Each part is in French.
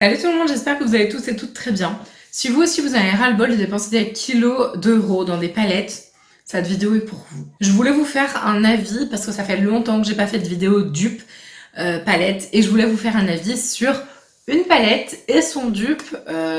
Salut tout le monde, j'espère que vous allez tous et toutes très bien. Si vous aussi vous avez ras-le-bol de dépenser des kilos d'euros dans des palettes, cette vidéo est pour vous. Je voulais vous faire un avis parce que ça fait longtemps que j'ai pas fait de vidéo dupe palette et je voulais vous faire un avis sur une palette et son dupe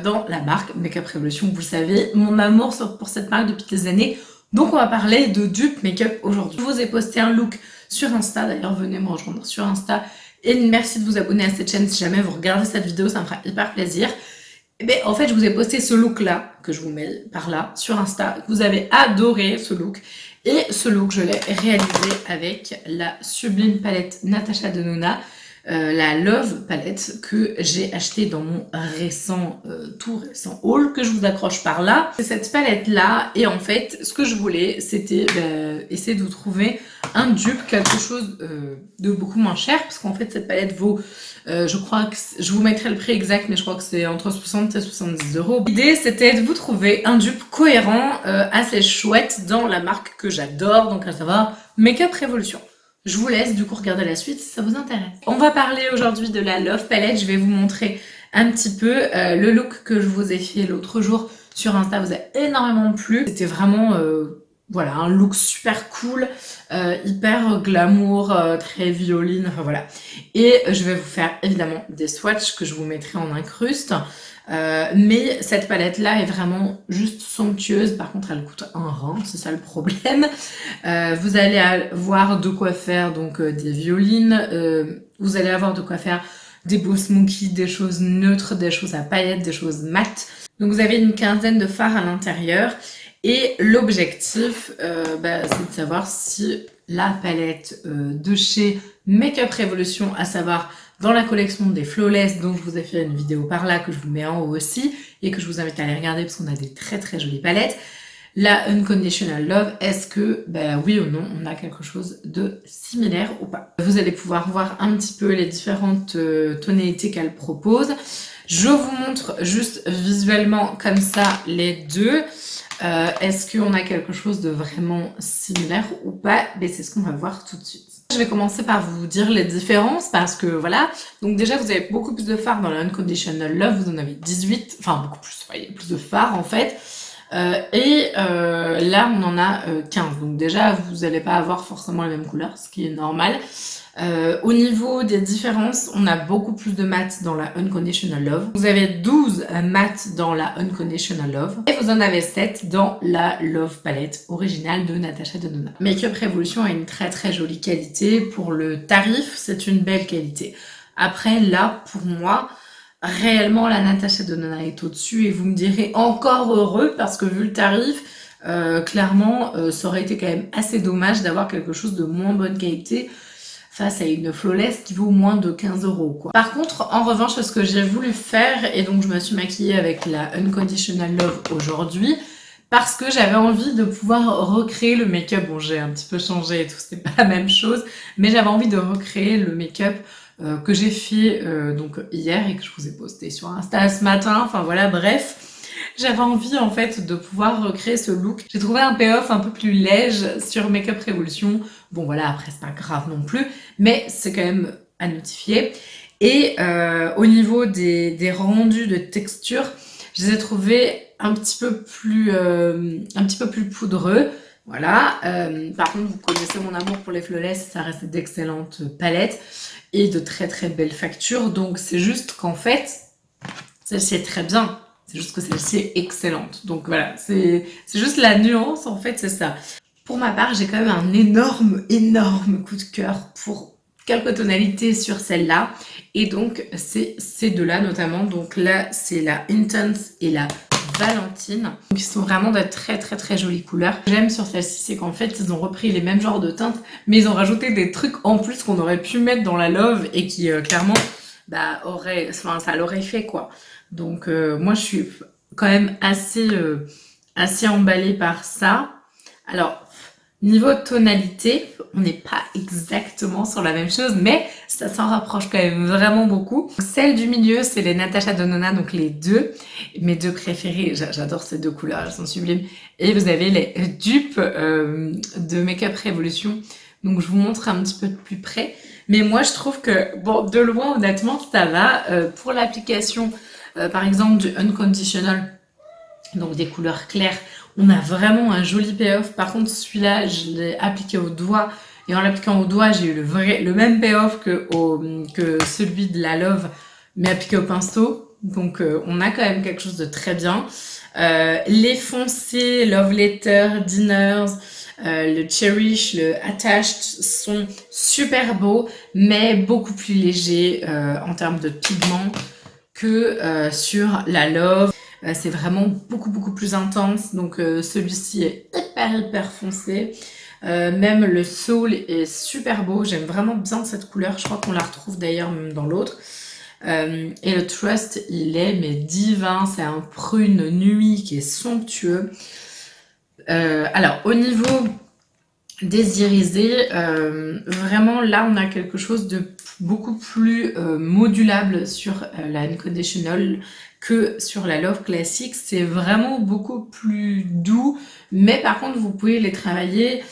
dans la marque Makeup Revolution. Vous le savez, mon amour pour cette marque depuis des années. Donc on va parler de dupe make-up aujourd'hui. Je vous ai posté un look sur Insta, d'ailleurs venez me rejoindre sur Insta. Et merci de vous abonner à cette chaîne si jamais vous regardez cette vidéo, ça me fera hyper plaisir. Et bien, en fait, je vous ai posté ce look-là, que je vous mets par là, sur Insta. Vous avez adoré ce look. Et ce look, je l'ai réalisé avec la sublime palette Natasha Denona, la Love palette que j'ai achetée dans mon tout récent haul que je vous accroche par là. C'est cette palette-là. Et en fait, ce que je voulais, c'était essayer de vous trouver un dupe, quelque chose de beaucoup moins cher, parce qu'en fait cette palette vaut, je crois que je vous mettrai le prix exact, mais je crois que c'est entre 60 et 70 euros. L'idée c'était de vous trouver un dupe cohérent, assez chouette dans la marque que j'adore, donc à savoir Makeup Revolution. Je vous laisse du coup regarder la suite si ça vous intéresse. On va parler aujourd'hui de la Love Palette. Je vais vous montrer un petit peu le look que je vous ai fait l'autre jour sur Insta. Vous a énormément plu. C'était vraiment voilà, un look super cool, hyper glamour, très violine, enfin voilà. Et je vais vous faire évidemment des swatchs que je vous mettrai en incruste. Mais cette palette-là est vraiment juste somptueuse. Par contre, elle coûte un rein, c'est ça le problème. Vous allez avoir de quoi faire donc des violines. Vous allez avoir de quoi faire des beaux smoky, des choses neutres, des choses à paillettes, des choses mates. Donc vous avez une quinzaine de fards à l'intérieur. Et l'objectif, c'est de savoir si la palette de chez Makeup Revolution, à savoir dans la collection des Flawless, dont je vous ai fait une vidéo par là, que je vous mets en haut aussi, et que je vous invite à aller regarder parce qu'on a des très très jolies palettes. La Unconditional Love, est-ce que, oui ou non, on a quelque chose de similaire ou pas? Vous allez pouvoir voir un petit peu les différentes tonalités qu'elle propose. Je vous montre juste visuellement comme ça les deux. Est-ce qu'on a quelque chose de vraiment similaire ou pas? C'est ce qu'on va voir tout de suite. Je vais commencer par vous dire les différences parce que voilà, donc déjà vous avez beaucoup plus de fards dans la Unconditional Love, vous en avez 18, enfin beaucoup plus, il y a plus de fards en fait. Là on en a 15, donc déjà vous n'allez pas avoir forcément la même couleur, ce qui est normal. Au niveau des différences, on a beaucoup plus de mat dans la Unconditional Love. Vous avez 12 mat dans la Unconditional Love. Et vous en avez 7 dans la Love Palette originale de Natasha Denona. Makeup Revolution a une très très jolie qualité. Pour le tarif, c'est une belle qualité. Après, là, pour moi, réellement, la Natasha Denona est au-dessus. Et vous me direz encore heureux parce que vu le tarif, clairement, ça aurait été quand même assez dommage d'avoir quelque chose de moins bonne qualité face à une Flawless qui vaut moins de 15 euros, quoi. Par contre, en revanche, ce que j'ai voulu faire, et donc je me suis maquillée avec la Unconditional Love aujourd'hui, parce que j'avais envie de pouvoir recréer le make-up. Bon, j'ai un petit peu changé et tout, c'est pas la même chose, mais j'avais envie de recréer le make-up que j'ai fait donc hier et que je vous ai posté sur Insta ce matin, enfin voilà, bref. J'avais envie en fait de pouvoir recréer ce look. J'ai trouvé un payoff un peu plus léger sur Makeup Revolution. Bon voilà, après c'est pas grave non plus, mais c'est quand même à notifier. Et au niveau des rendus de texture, je les ai trouvés un petit peu plus poudreux. Voilà. Par contre, vous connaissez mon amour pour les Flawless, ça reste d'excellentes palettes et de très très belles factures. Donc c'est juste qu'en fait, celle-ci est très bien. C'est juste que celle-ci est excellente. Donc voilà, c'est juste la nuance, en fait, c'est ça. Pour ma part, j'ai quand même un énorme coup de cœur pour quelques tonalités sur celle-là. Et donc, c'est ces deux-là notamment. Donc là, c'est la Intense et la Valentine. Donc, ils sont vraiment de très très très jolies couleurs. Ce que j'aime sur celle-ci, c'est qu'en fait, ils ont repris les mêmes genres de teintes, mais ils ont rajouté des trucs en plus qu'on aurait pu mettre dans la Love et qui, clairement, ça l'aurait fait, quoi. Donc moi je suis quand même assez emballée par ça. Alors niveau tonalité, on n'est pas exactement sur la même chose, mais ça s'en rapproche quand même vraiment beaucoup. Celle du milieu, c'est les Natasha Denona, donc les deux, mes deux préférées. J'adore ces deux couleurs, elles sont sublimes. Et vous avez les dupes de Makeup Revolution. Donc je vous montre un petit peu de plus près. Mais moi, je trouve que, bon, de loin, honnêtement, ça va. Pour l'application, par exemple, du Unconditional, donc des couleurs claires, on a vraiment un joli payoff. Par contre, celui-là, je l'ai appliqué au doigt. Et en l'appliquant au doigt, j'ai eu le même payoff que celui de la Love, mais appliqué au pinceau. Donc, on a quand même quelque chose de très bien. Les foncés, Love Letter, Dinners, le Cherish, le Attached sont super beaux, mais beaucoup plus légers en termes de pigments que sur la Love. C'est vraiment beaucoup plus intense. Donc celui-ci est hyper foncé. Même le Soul est super beau. J'aime vraiment bien cette couleur. Je crois qu'on la retrouve d'ailleurs même dans l'autre. Et le Trust, il est mais divin. C'est un prune nuit qui est somptueux. Alors au niveau des irisés, vraiment là on a quelque chose de beaucoup plus modulable sur la Unconditional que sur la Love Classic. C'est vraiment beaucoup plus doux, mais par contre vous pouvez les travailler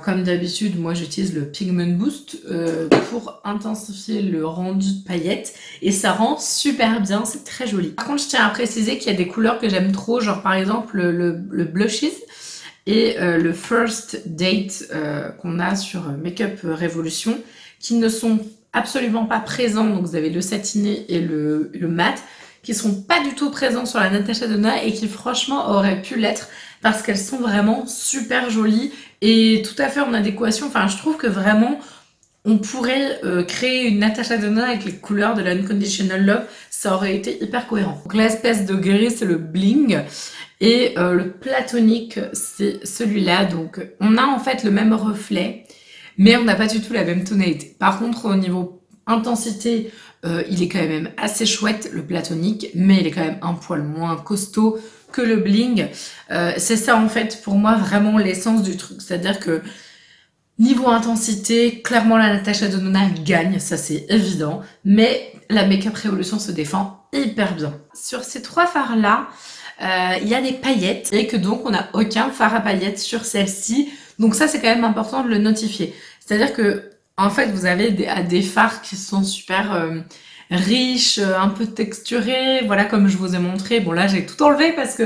comme d'habitude. Moi j'utilise le Pigment Boost pour intensifier le rendu de paillettes et ça rend super bien, c'est très joli. Par contre je tiens à préciser qu'il y a des couleurs que j'aime trop, genre par exemple le Blushes et le First Date qu'on a sur Makeup Revolution, qui ne sont absolument pas présents. Donc vous avez le satiné et le mat, qui sont pas du tout présents sur la Natasha Denona et qui franchement auraient pu l'être parce qu'elles sont vraiment super jolies et tout à fait en adéquation. Enfin, je trouve que vraiment on pourrait créer une Natasha Denona avec les couleurs de la Unconditional Love, ça aurait été hyper cohérent. Donc l'espèce de gris, c'est le bling. Et le platonique, c'est celui-là. Donc on a en fait le même reflet, mais on n'a pas du tout la même tonalité. Par contre, au niveau intensité, il est quand même assez chouette, le platonique, mais il est quand même un poil moins costaud que le bling. C'est ça en fait pour moi vraiment l'essence du truc. C'est-à-dire que niveau intensité, clairement la Natasha Denona gagne, ça c'est évident, mais la Makeup Revolution se défend hyper bien. Sur ces trois fards-là, il y a des paillettes et que donc on n'a aucun fard à paillettes sur celle-ci. Donc ça c'est quand même important de le notifier. C'est-à-dire que en fait vous avez des fards qui sont super riches, un peu texturés, voilà comme je vous ai montré. Bon là j'ai tout enlevé parce que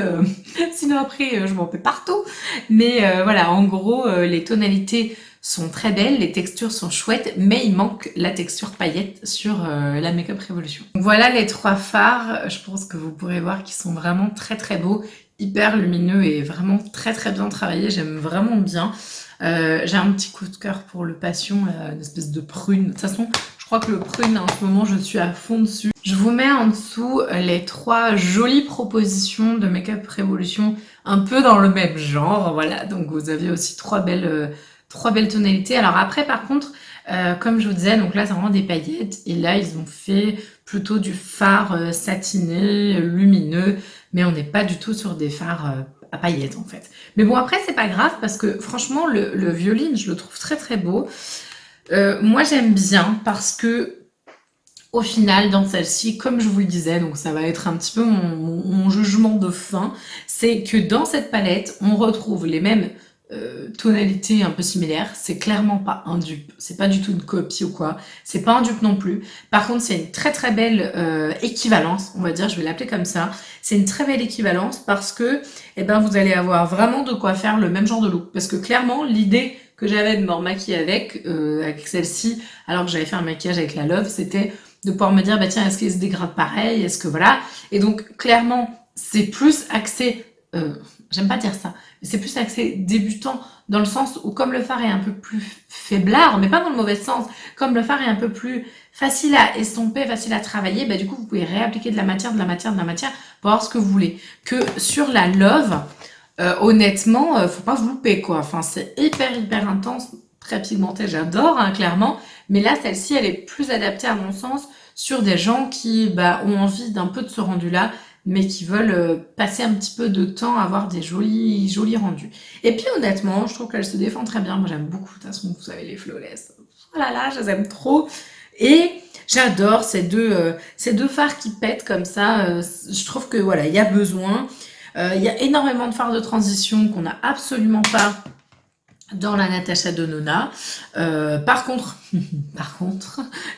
sinon après je m'en fais partout. Mais voilà, en gros les tonalités sont très belles, les textures sont chouettes, mais il manque la texture paillette sur la Makeup Revolution. Donc voilà les trois fards, je pense que vous pourrez voir qu'ils sont vraiment très beaux, hyper lumineux et vraiment très bien travaillés, j'aime vraiment bien. J'ai un petit coup de cœur pour le Passion, une espèce de prune. De toute façon, je crois que le prune en ce moment je suis à fond dessus. Je vous mets en dessous les trois jolies propositions de Makeup Revolution, un peu dans le même genre, voilà. Donc vous avez aussi trois belles tonalités. Alors après, par contre, comme je vous disais, donc là, c'est vraiment des paillettes. Et là, ils ont fait plutôt du fard satiné, lumineux. Mais on n'est pas du tout sur des fards à paillettes, en fait. Mais bon, après, c'est pas grave parce que franchement, le violine, je le trouve très beau. Moi, j'aime bien parce que au final, dans celle-ci, comme je vous le disais, donc ça va être un petit peu mon jugement de fin, c'est que dans cette palette, on retrouve les mêmes tonalité un peu similaire, c'est clairement pas un dupe, c'est pas du tout une copie ou quoi, c'est pas un dupe non plus. Par contre, c'est une très belle équivalence, on va dire, je vais l'appeler comme ça. C'est une très belle équivalence parce que eh ben, vous allez avoir vraiment de quoi faire le même genre de look. Parce que clairement, l'idée que j'avais de me remaquiller avec celle-ci, alors que j'avais fait un maquillage avec la Love, c'était de pouvoir me dire, bah tiens, est-ce qu'il se dégrade pareil, est-ce que voilà. Et donc, clairement, c'est plus axé, j'aime pas dire ça, mais c'est plus axé débutant dans le sens où comme le fard est un peu plus faiblard, mais pas dans le mauvais sens, comme le fard est un peu plus facile à estomper, facile à travailler, bah du coup vous pouvez réappliquer de la matière pour voir ce que vous voulez. Que sur la Love, honnêtement, faut pas vous louper quoi. Enfin c'est hyper intense, très pigmenté, j'adore hein, clairement, mais là celle-ci elle est plus adaptée à mon sens sur des gens qui ont envie d'un peu de ce rendu là, mais qui veulent passer un petit peu de temps à avoir des jolis rendus. Et puis honnêtement, je trouve qu'elle se défend très bien. Moi j'aime beaucoup, de toute façon vous savez les flawless. Oh là là, je les aime trop. Et j'adore ces deux fards qui pètent comme ça. Je trouve que voilà, il y a besoin. Il y a énormément de fards de transition qu'on n'a absolument pas dans la Natasha Denona. Par contre,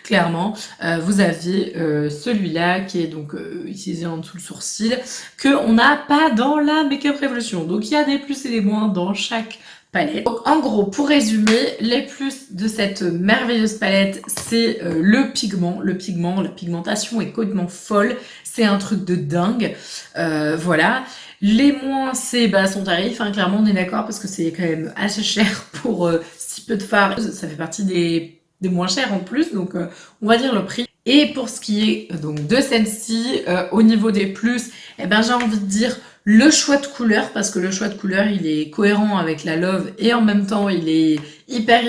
clairement, vous avez celui-là qui est donc utilisé en dessous le sourcil, que on n'a pas dans la Makeup Revolution. Donc il y a des plus et des moins dans chaque palette. Donc, en gros, pour résumer, les plus de cette merveilleuse palette, c'est le pigment. Le pigment, la pigmentation est complètement folle. C'est un truc de dingue. Voilà. Les moins, c'est son tarif, hein, clairement on est d'accord, parce que c'est quand même assez cher pour si peu de fard. Ça fait partie des moins chers en plus, donc on va dire le prix. Et pour ce qui est donc de celle-ci, au niveau des plus, eh ben, j'ai envie de dire le choix de couleur, parce que le choix de couleur il est cohérent avec la Love et en même temps il est hyper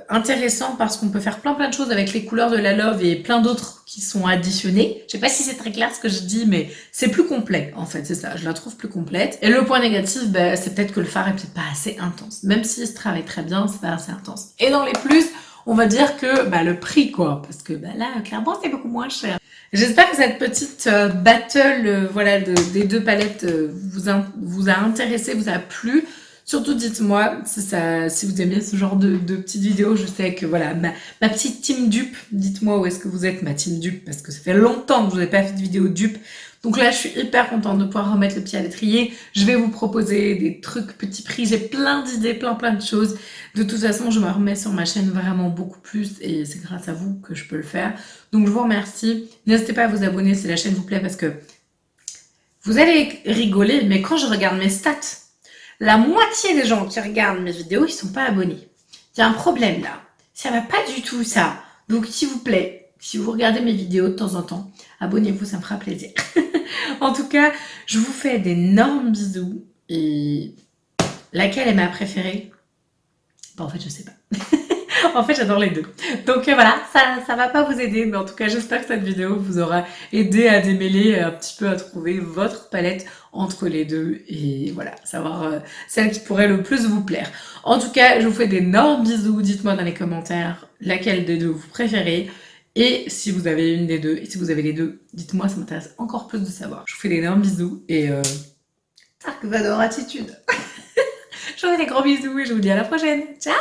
intéressant, parce qu'on peut faire plein de choses avec les couleurs de la Love et plein d'autres qui sont additionnées. Je sais pas si c'est très clair ce que je dis, mais c'est plus complet en fait, c'est ça, je la trouve plus complète. Et le point négatif, c'est peut-être que le fard est peut-être pas assez intense. Même s'il se travaille très bien, c'est pas assez intense. Et dans les plus, on va dire que le prix quoi, parce que là clairement c'est beaucoup moins cher. J'espère que cette petite battle voilà, des deux palettes vous a intéressé, vous a plu. Surtout dites-moi si vous aimez ce genre de petites vidéos. Je sais que voilà, ma petite team dupe, dites-moi où est-ce que vous êtes ma team dupe, parce que ça fait longtemps que je n'ai pas fait de vidéo dupe. Donc là, je suis hyper contente de pouvoir remettre le pied à l'étrier. Je vais vous proposer des trucs petits prix. J'ai plein d'idées, plein de choses. De toute façon, je me remets sur ma chaîne vraiment beaucoup plus et c'est grâce à vous que je peux le faire. Donc je vous remercie. N'hésitez pas à vous abonner si la chaîne vous plaît, parce que vous allez rigoler, mais quand je regarde mes stats, la moitié des gens qui regardent mes vidéos, ils sont pas abonnés. Il y a un problème là. Ça va pas du tout ça. Donc s'il vous plaît, si vous regardez mes vidéos de temps en temps, abonnez-vous, ça me fera plaisir. En tout cas, je vous fais d'énormes bisous. Et laquelle est ma préférée? En fait, je sais pas. En fait, j'adore les deux. Donc voilà, ça va pas vous aider, mais en tout cas, j'espère que cette vidéo vous aura aidé à démêler un petit peu, à trouver votre palette entre les deux et voilà, savoir celle qui pourrait le plus vous plaire. En tout cas, je vous fais d'énormes bisous. Dites-moi dans les commentaires laquelle des deux vous préférez et si vous avez une des deux. Et si vous avez les deux, dites-moi, ça m'intéresse encore plus de savoir. Je vous fais d'énormes bisous et Dark Vador attitude. Je vous fais des gros bisous et je vous dis à la prochaine. Ciao!